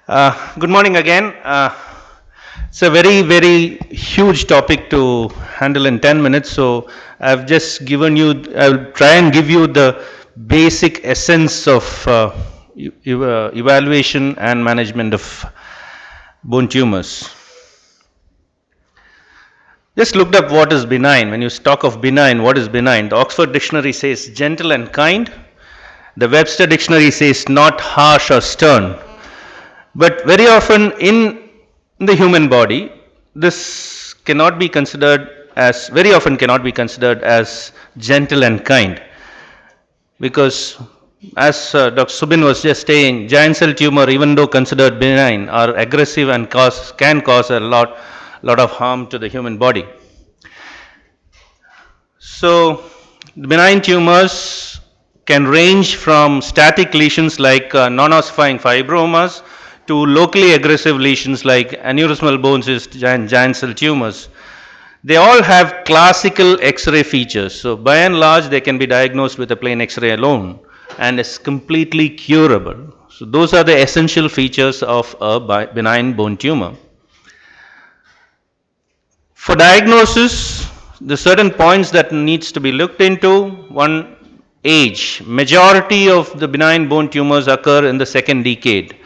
Good morning again. It's a very huge topic to handle in 10 minutes. So I've just given you, I'll try and give you the basic essence of evaluation and management of bone tumors. Just looked up what is benign. When you talk of benign, what is benign? The Oxford Dictionary says gentle and kind. The Webster Dictionary says not harsh or stern. But very often in the human body, this cannot be considered as, very often cannot be considered as gentle and kind. Because as Dr. Subin was just saying, giant cell tumor, even though considered benign, are aggressive and can cause a lot of harm to the human body. So benign tumors can range from static lesions like non-ossifying fibromas to locally aggressive lesions like aneurysmal bone cysts and giant cell tumors. They all have classical X-ray features. So by and large, they can be diagnosed with a plain X-ray alone and is completely curable. So those are the essential features of a benign bone tumor. For diagnosis, the certain points that needs to be looked into. One, age. Majority of the benign bone tumors occur in the second decade.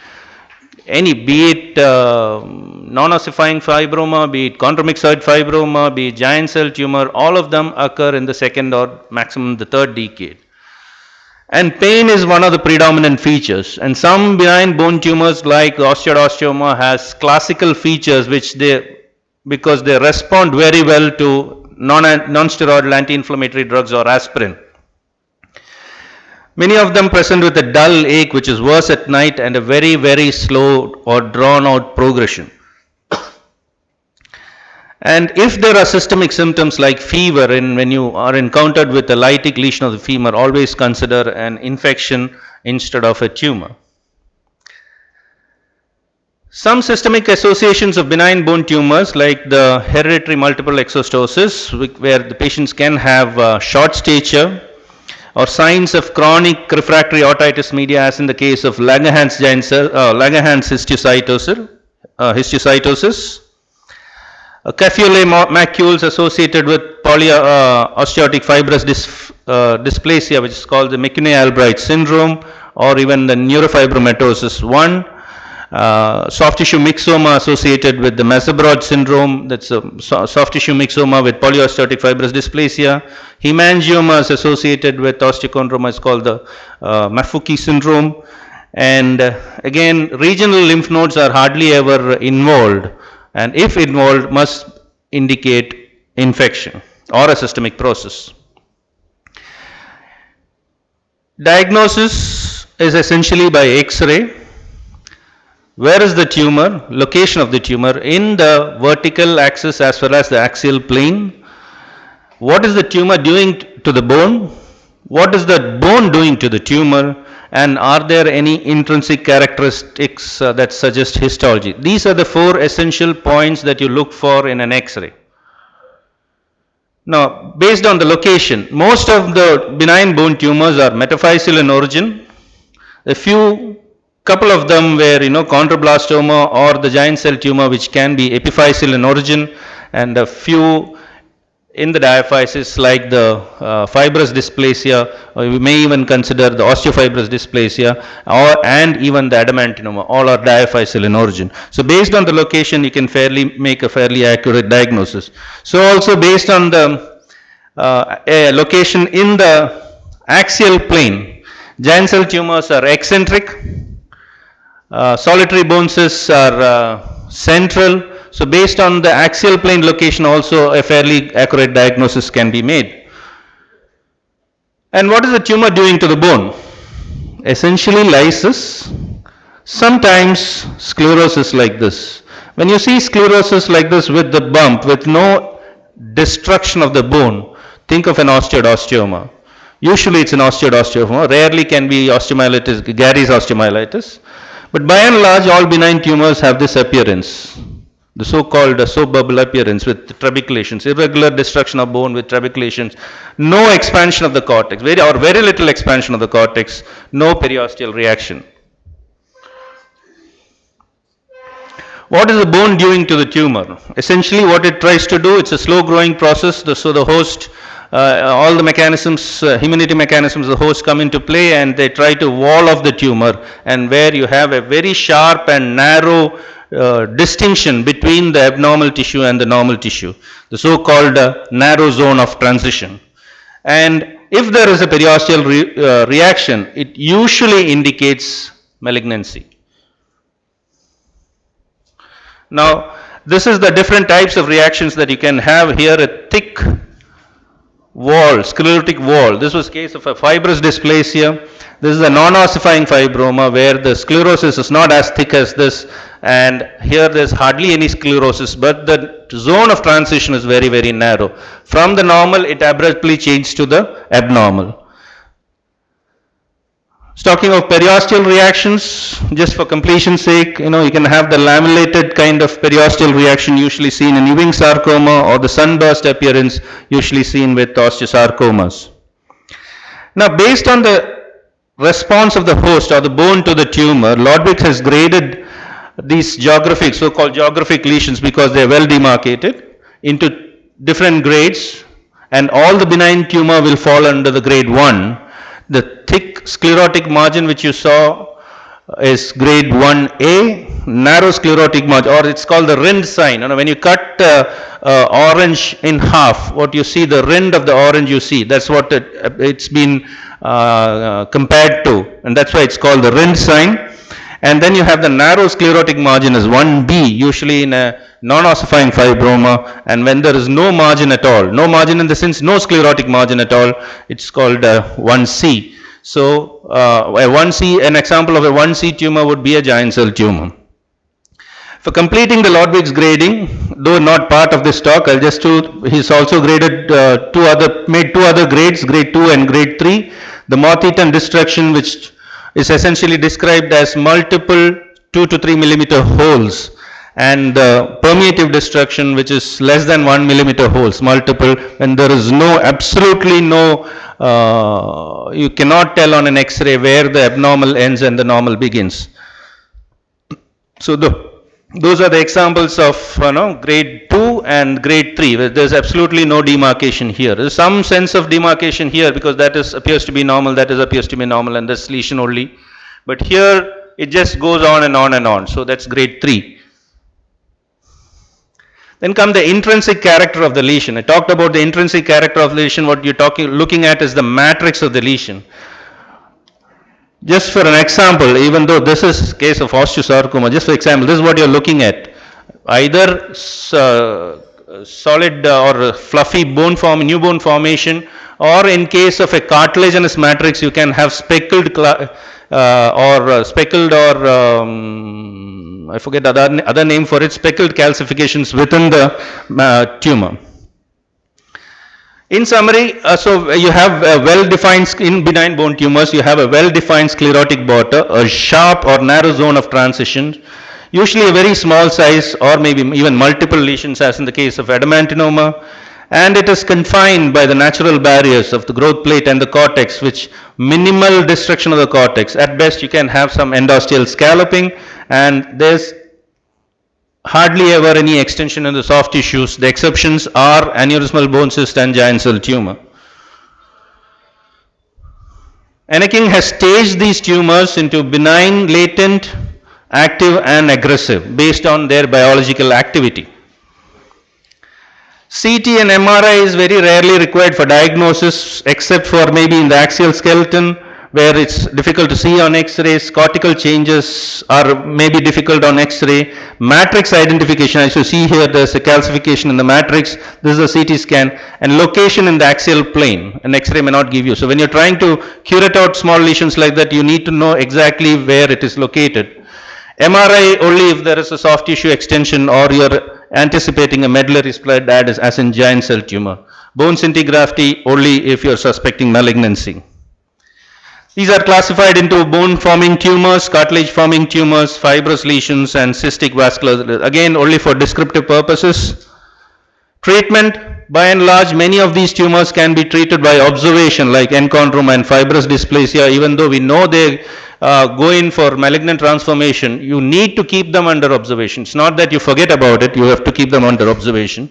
Be it non-ossifying fibroma, be it chondromyxoid fibroma, be it giant cell tumor, all of them occur in the second or maximum the third decade. And pain is one of the predominant features. And some benign bone tumors like osteoblastoma has classical features because they respond very well to non-steroidal anti-inflammatory drugs or aspirin. Many of them present with a dull ache which is worse at night and a very slow or drawn out progression. And if there are systemic symptoms like fever, when you are encountered with a lytic lesion of the femur, always consider an infection instead of a tumor. Some systemic associations of benign bone tumors like the hereditary multiple exostosis, where the patients can have short stature, or signs of chronic refractory otitis media, as in the case of Langerhans histiocytosis. Caffiole macules associated with osteotic fibrous dysplasia, which is called the McCune-Albright syndrome, or even the neurofibromatosis 1. Soft tissue myxoma associated with the Mazabrod syndrome, that's a soft tissue myxoma with polyostotic fibrous dysplasia. Hemangioma associated with osteochondroma is called the Maffucci syndrome. And again, regional lymph nodes are hardly ever involved, and if involved, must indicate infection or a systemic process. Diagnosis is essentially by X-ray. Where is the tumor? Location of the tumor in the vertical axis as well as the axial plane. What is the tumor doing to the bone? What is the bone doing to the tumor? And are there any intrinsic characteristics that suggest histology? These are the four essential points that you look for in an X-ray. Now, based on the location, most of the benign bone tumors are metaphyseal in origin. A couple of them were chondroblastoma or the giant cell tumor, which can be epiphyseal in origin, and a few in the diaphysis like the fibrous dysplasia, or we may even consider the osteofibrous dysplasia, and even the adamantinoma. All are diaphyseal in origin. So based on the location, you can make a fairly accurate diagnosis. So also based on the location in the axial plane, giant cell tumors are eccentric. Solitary bone cysts are central. So based on the axial plane location also a fairly accurate diagnosis can be made. And what is the tumor doing to the bone? Essentially lysis, sometimes sclerosis like this. When you see sclerosis like this with the bump, with no destruction of the bone, think of an osteoblastoma. Usually it's an osteoblastoma, rarely can be osteomyelitis, Gary's osteomyelitis. But by and large, all benign tumors have this appearance, the so-called soap bubble appearance with trabeculations, irregular destruction of bone with trabeculations, no expansion of the cortex, very little expansion of the cortex, no periosteal reaction. What is the bone doing to the tumor? Essentially what it tries to do, it's a slow growing process, so the host, all the mechanisms, immunity mechanisms of the host come into play and they try to wall off the tumor, and where you have a very sharp and narrow distinction between the abnormal tissue and the normal tissue, the so-called narrow zone of transition. And if there is a periosteal reaction, it usually indicates malignancy. Now, this is the different types of reactions that you can have here. A thick wall, sclerotic wall. This was case of a fibrous dysplasia. This is a non-ossifying fibroma where the sclerosis is not as thick as this, and here there's hardly any sclerosis, but the zone of transition is very, very narrow. From the normal, it abruptly changes to the abnormal. Talking of periosteal reactions, just for completion's sake, you can have the lamellated kind of periosteal reaction usually seen in Ewing sarcoma, or the sunburst appearance usually seen with osteosarcomas. Now, based on the response of the host or the bone to the tumor, Lodwicks has graded these geographic, so-called geographic lesions, because they are well demarcated, into different grades, and all the benign tumor will fall under the grade 1. The thick sclerotic margin which you saw is grade 1A, narrow sclerotic margin, or it's called the rind sign. When you cut orange in half, what you see, the rind of the orange you see, that's what it's been compared to, and that's why it's called the rind sign. And then you have the narrow sclerotic margin as 1B, usually in a non-ossifying fibroma, and when there is no margin at all, no margin in the sense no sclerotic margin at all, it's called 1C. So a 1C, an example of a 1C tumor would be a giant cell tumor. For completing the Lodwicks grading, though not part of this talk, I'll just do, he's also graded made two other grades, grade 2 and grade 3. The moth-eaten destruction, which is essentially described as multiple 2 to 3 millimeter holes, and permeative destruction, which is less than 1 millimeter holes, multiple, and there is absolutely no, you cannot tell on an X-ray where the abnormal ends and the normal begins. So those are the examples of grade 2 and grade 3, where there's absolutely no demarcation here. There's some sense of demarcation here because that appears to be normal, that appears to be normal, and this lesion only. But here it just goes on and on and on. So that's grade 3. Then come the intrinsic character of the lesion. I talked about the intrinsic character of the lesion. What you're looking at is the matrix of the lesion. Just for an example, even though this is case of osteosarcoma, just for example, this is what you're looking at. Either solid or fluffy bone new bone formation, or in case of a cartilaginous matrix, you can have speckled I forget the other name for it, speckled calcifications within the tumor. In summary, so you have a well-defined, in benign bone tumors, you have a well-defined sclerotic border, a sharp or narrow zone of transition, usually a very small size or maybe even multiple lesions as in the case of adamantinoma, and it is confined by the natural barriers of the growth plate and the cortex, which minimal destruction of the cortex. At best you can have some endosteal scalloping, and there's hardly ever any extension in the soft tissues. The exceptions are aneurysmal bone cyst and giant cell tumor. Enneking has staged these tumors into benign, latent, active and aggressive based on their biological activity. CT and MRI is very rarely required for diagnosis, except for maybe in the axial skeleton, where it's difficult to see on X-rays. Cortical changes are maybe difficult on X-ray. Matrix identification, as you see here, there's a calcification in the matrix. This is a CT scan. And location in the axial plane, an X-ray may not give you. So when you're trying to curate out small lesions like that, you need to know exactly where it is located. MRI only if there is a soft tissue extension or you're anticipating a medullary split as in giant cell tumor. Bone scintigraphy only if you're suspecting malignancy. These are classified into bone-forming tumors, cartilage-forming tumors, fibrous lesions, and cystic vascular, again only for descriptive purposes. Treatment, by and large, many of these tumors can be treated by observation, like enchondroma and fibrous dysplasia, even though we know they go in for malignant transformation, you need to keep them under observation. It's not that you forget about it, you have to keep them under observation.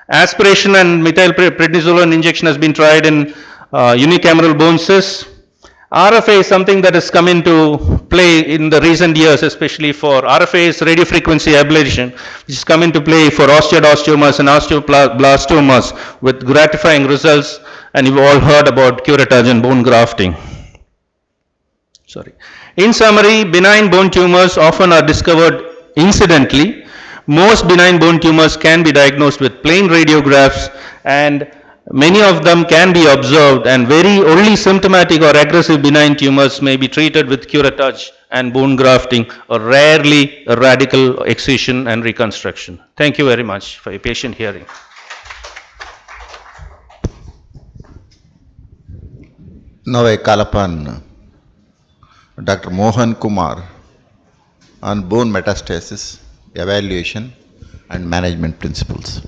Aspiration and methylprednisolone injection has been tried in unicameral bone cysts. RFA is something that has come into play in the recent years, especially for RFA is radiofrequency ablation, which has come into play for osteomas and osteoblastomas with gratifying results, and you've all heard about curettage and bone grafting. Sorry. In summary, benign bone tumors often are discovered incidentally. Most benign bone tumors can be diagnosed with plain radiographs, and many of them can be observed, and very only symptomatic or aggressive benign tumors may be treated with curettage and bone grafting, or rarely a radical excision and reconstruction. Thank you very much for your patient hearing. Now I call upon Dr. Mohan Kumar on bone metastasis, evaluation and management principles.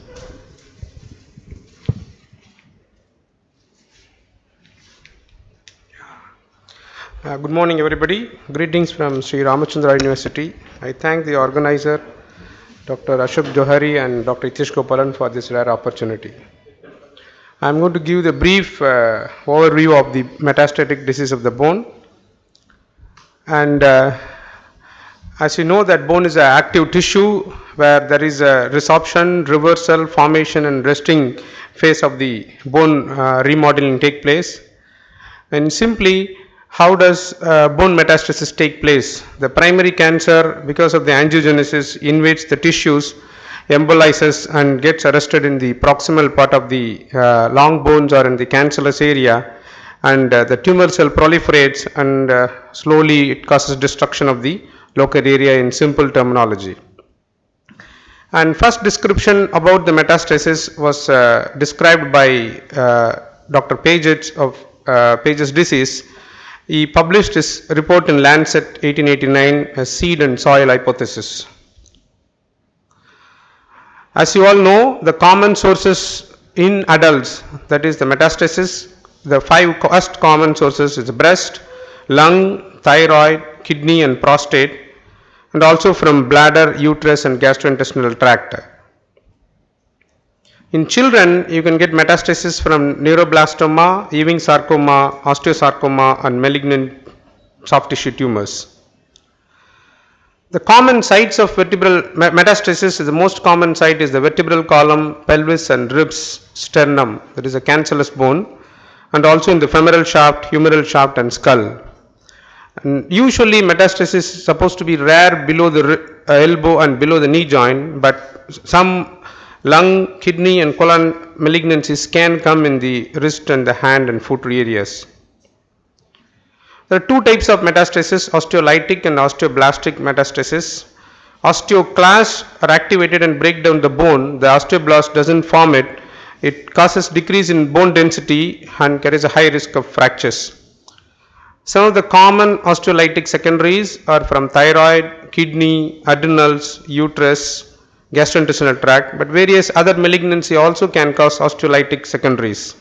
Good morning, everybody. Greetings from Sri Ramachandra University. I thank the organizer, Dr. Ashok Johari and Dr. Hitesh Gopalan, for this rare opportunity. I am going to give the brief overview of the metastatic disease of the bone. And as you know, that bone is an active tissue where there is a resorption, reversal, formation and resting phase of the bone remodeling take place. And simply, how does bone metastasis take place? The primary cancer, because of the angiogenesis, invades the tissues, embolizes and gets arrested in the proximal part of the long bones or in the cancellous area, and the tumor cell proliferates, and slowly it causes destruction of the local area in simple terminology. And first description about the metastasis was described by Dr. Paget's of Paget's disease. He published his report in Lancet 1889 as seed and soil hypothesis. As you all know, the common sources in adults, that is the metastasis, the 5 first common sources is breast, lung, thyroid, kidney and prostate, and also from bladder, uterus and gastrointestinal tract. In children, you can get metastasis from neuroblastoma, Ewing sarcoma, osteosarcoma and malignant soft tissue tumors. The common sites of vertebral metastasis, the most common site is the vertebral column, pelvis and ribs, sternum, that is a cancellous bone, and also in the femoral shaft, humeral shaft and skull. And usually metastasis is supposed to be rare below the elbow and below the knee joint, but some lung, kidney and colon malignancies can come in the wrist and the hand and foot areas. There are 2 types of metastasis, osteolytic and osteoblastic metastasis. Osteoclasts are activated and break down the bone. The osteoblast doesn't form it. It causes decrease in bone density and carries a high risk of fractures. Some of the common osteolytic secondaries are from thyroid, kidney, adrenals, uterus, gastrointestinal tract, but various other malignancy also can cause osteolytic secondaries.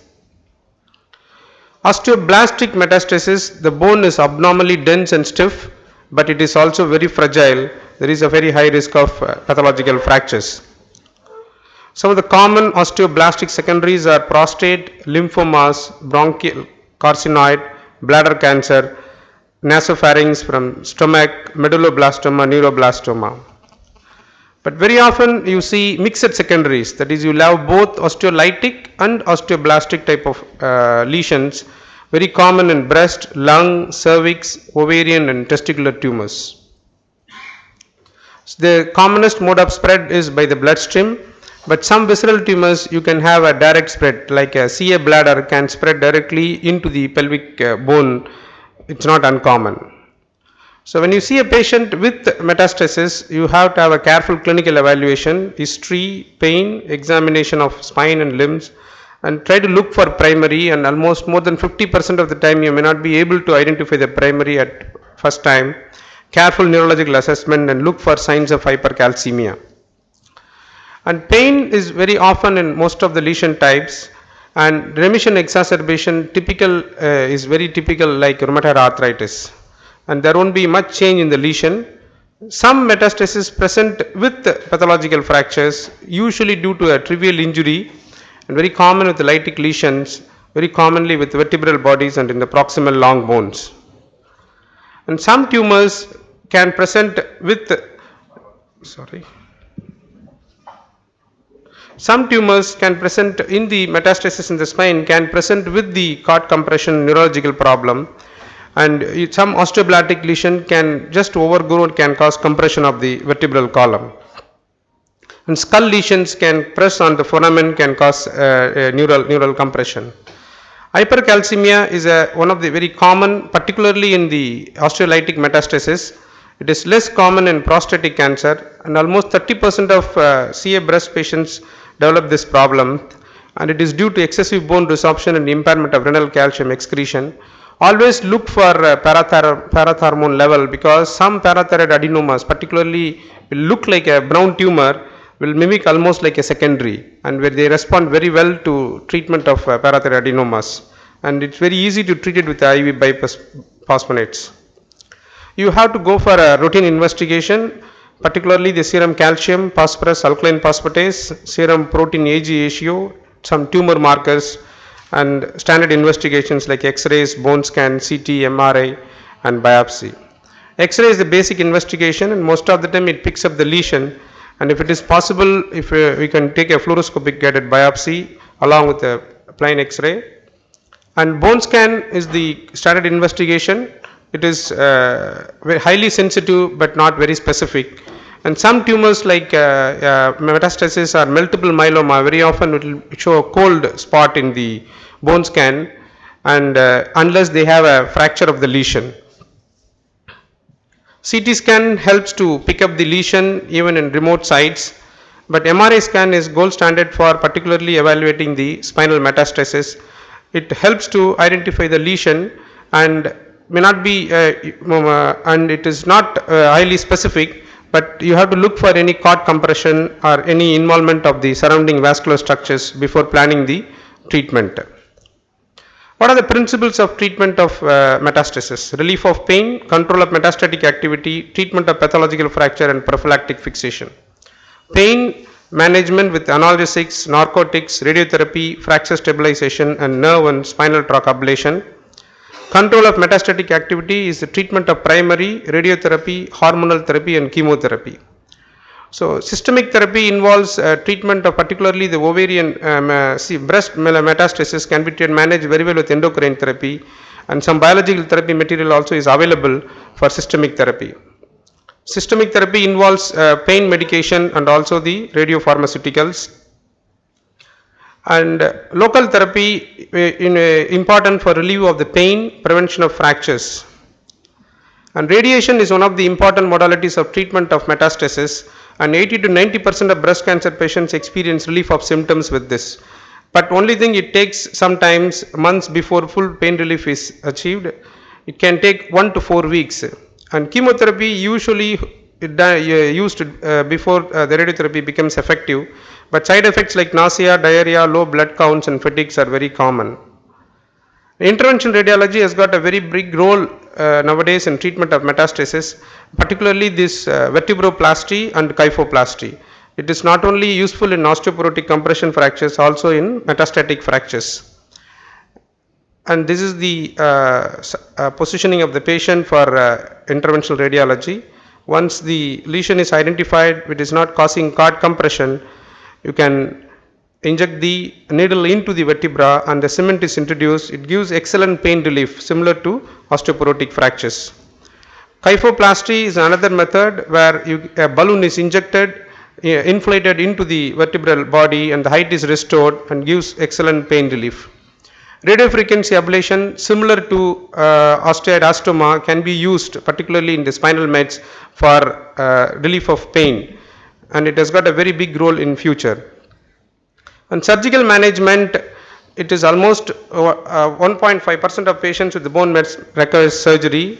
Osteoblastic metastasis, the bone is abnormally dense and stiff, but it is also very fragile. There is a very high risk of pathological fractures. Some of the common osteoblastic secondaries are prostate, lymphomas, bronchial carcinoid, bladder cancer, nasopharynx from stomach, medulloblastoma, neuroblastoma. But very often you see mixed secondaries, that is, you will have both osteolytic and osteoblastic type of lesions, very common in breast, lung, cervix, ovarian and testicular tumors. The commonest mode of spread is by the bloodstream, but some visceral tumors you can have a direct spread, like a CA bladder can spread directly into the pelvic bone. It's not uncommon. So when you see a patient with metastasis, you have to have a careful clinical evaluation, history, pain, examination of spine and limbs, and try to look for primary, and almost more than 50% of the time you may not be able to identify the primary at first time. Careful neurological assessment and look for signs of hypercalcaemia. And pain is very often in most of the lesion types, and remission exacerbation typical is very typical like rheumatoid arthritis. and there won't be much change in the lesion. Some metastases present with pathological fractures, usually due to a trivial injury, and very common with lytic lesions, very commonly with vertebral bodies and in the proximal long bones. And some tumors can present with, some tumors can present in the metastasis in the spine can present with the cord compression neurological problem, and some osteoblastic lesion can just overgrow, can cause compression of the vertebral column. And skull lesions can press on the foramen, can cause neural compression. Hypercalcaemia is one of the very common, particularly in the osteolytic metastasis. It is less common in prostatic cancer, and almost 30% of CA breast patients develop this problem, and it is due to excessive bone resorption and impairment of renal calcium excretion. Always look for parathyroid level, because some parathyroid adenomas particularly will look like a brown tumor, will mimic almost like a secondary, and where they respond very well to treatment of parathyroid adenomas, and it's very easy to treat it with IV biphosphonates. You have to go for a routine investigation, particularly the serum calcium, phosphorus, alkaline phosphatase, serum protein Ag ratio, some tumor markers, and standard investigations like X-rays, bone scan, CT, MRI, and biopsy. X-ray is the basic investigation, and most of the time it picks up the lesion, and if it is possible, if we can take a fluoroscopic guided biopsy along with a plain X-ray. And bone scan is the standard investigation. It is very highly sensitive but not very specific. And some tumors like metastasis or multiple myeloma very often it will show a cold spot in the bone scan, and unless they have a fracture of the lesion. CT scan helps to pick up the lesion even in remote sites, but MRI scan is gold standard for particularly evaluating the spinal metastasis. It helps to identify the lesion and may not be and it is not highly specific, but you have to look for any cord compression or any involvement of the surrounding vascular structures before planning the treatment. What are the principles of treatment of metastasis? Relief of pain, control of metastatic activity, treatment of pathological fracture, and prophylactic fixation. Pain management with analgesics, narcotics, radiotherapy, fracture stabilization, and nerve and spinal tract ablation. Control of metastatic activity is the treatment of primary, radiotherapy, hormonal therapy, and chemotherapy. So, systemic therapy involves treatment of particularly the ovarian breast metastasis can be managed very well with endocrine therapy, and some biological therapy material also is available for systemic therapy. Systemic therapy involves pain medication and also the radiopharmaceuticals. And local therapy important for relief of the pain, prevention of fractures. And radiation is one of the important modalities of treatment of metastasis, and 80 to 90% of breast cancer patients experience relief of symptoms with this. But only thing, it takes sometimes months before full pain relief is achieved. It can take 1 to 4 weeks. And chemotherapy usually used before the radiotherapy becomes effective, but side effects like nausea, diarrhea, low blood counts, and fatigues are very common. Intervention radiology has got a very big role nowadays in treatment of metastasis, particularly this vertebroplasty and kyphoplasty. It is not only useful in osteoporotic compression fractures, also in metastatic fractures. And this is the positioning of the patient for interventional radiology. Once the lesion is identified, it is not causing cord compression, you can inject the needle into the vertebra and the cement is introduced. It gives excellent pain relief similar to osteoporotic fractures. Kyphoplasty is another method where a balloon is injected, inflated into the vertebral body, and the height is restored and gives excellent pain relief. Radiofrequency ablation, similar to osteoid can be used particularly in the spinal meds for relief of pain, and it has got a very big role in future. And surgical management, it is almost 1.5% of patients with the bone meds requires surgery,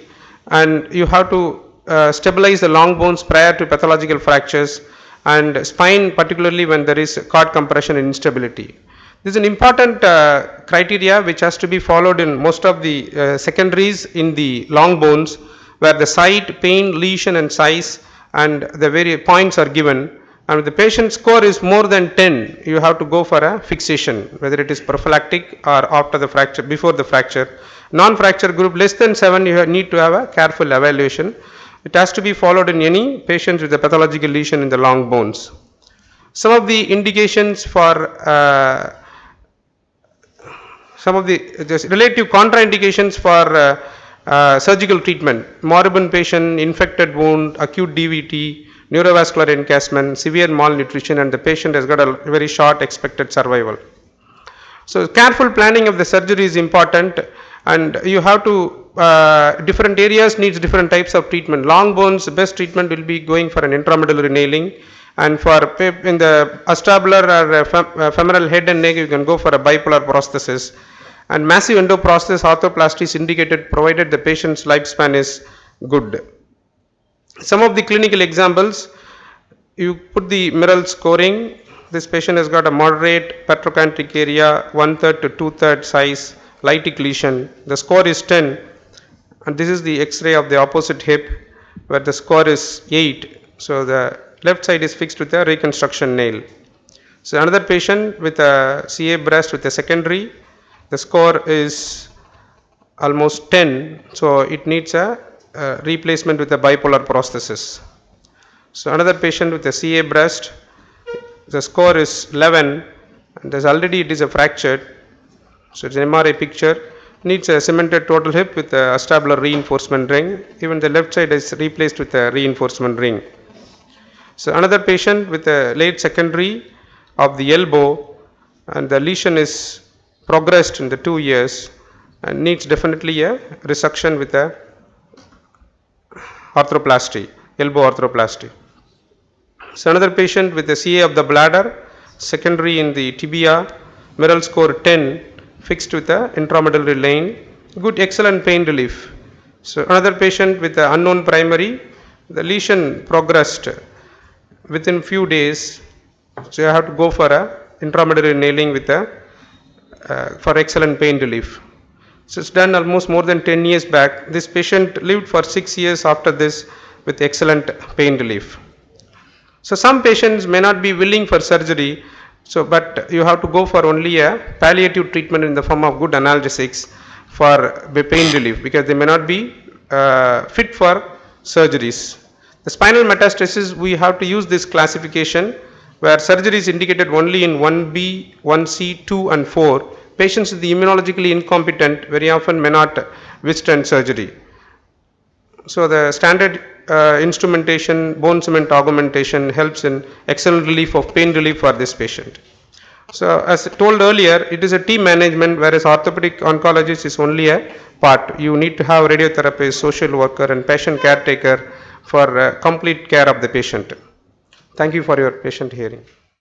and you have to stabilize the long bones prior to pathological fractures, and spine particularly when there is cord compression and instability. This is an important criteria which has to be followed in most of the secondaries in the long bones, where the site, pain, lesion and size and the various points are given. And if the patient score is more than 10, you have to go for a fixation, whether it is prophylactic or after the fracture, before the fracture. Non-fracture group less than 7, you need to have a careful evaluation. It has to be followed in any patients with a pathological lesion in the long bones. Some of the indications for some of the relative contraindications for surgical treatment: moribund patient, infected wound, acute DVT, neurovascular encasement, severe malnutrition, and the patient has got a very short expected survival. So careful planning of the surgery is important, and you have to different areas needs different types of treatment. Long bones, the best treatment will be going for an intramedullary nailing, and for in the acetabular or femoral head and neck, you can go for a bipolar prosthesis. And massive endoprosthesis arthroplasty is indicated provided the patient's lifespan is good. Some of the clinical examples, you put the Merrill scoring. This patient has got a moderate petrochantric area, 1/3 to 2/3 size, lytic lesion. The score is 10, and this is the X-ray of the opposite hip where the score is 8. So the left side is fixed with a reconstruction nail. So another patient with a CA breast with a secondary, the score is almost 10, so it needs a replacement with a bipolar prosthesis. So another patient with a CA breast, the score is 11, and there's already it is a fractured, so it's an MRI picture, needs a cemented total hip with a acetabular reinforcement ring. Even the left side is replaced with a reinforcement ring. So another patient with a late secondary of the elbow, and the lesion is progressed in the 2 years and needs definitely a resection with a arthroplasty, elbow arthroplasty. So another patient with a CA of the bladder, secondary in the tibia, Merrill score 10, fixed with a intramedullary lane, good excellent pain relief. So another patient with the unknown primary, the lesion progressed within few days, so you have to go for a intramedullary nailing with a for excellent pain relief. So it's done almost more than 10 years back. This patient lived for 6 years after this with excellent pain relief. So some patients may not be willing for surgery, so but you have to go for only a palliative treatment in the form of good analgesics for pain relief, because they may not be fit for surgeries. The spinal metastasis, we have to use this classification where surgery is indicated only in 1B, 1C, 2 and 4. Patients with the immunologically incompetent very often may not withstand surgery. So the standard instrumentation, bone cement augmentation helps in excellent relief of pain relief for this patient. So as told earlier, it is a team management, whereas orthopedic oncologist is only a part. You need to have radiotherapist, social worker and patient caretaker for complete care of the patient. Thank you for your patient hearing.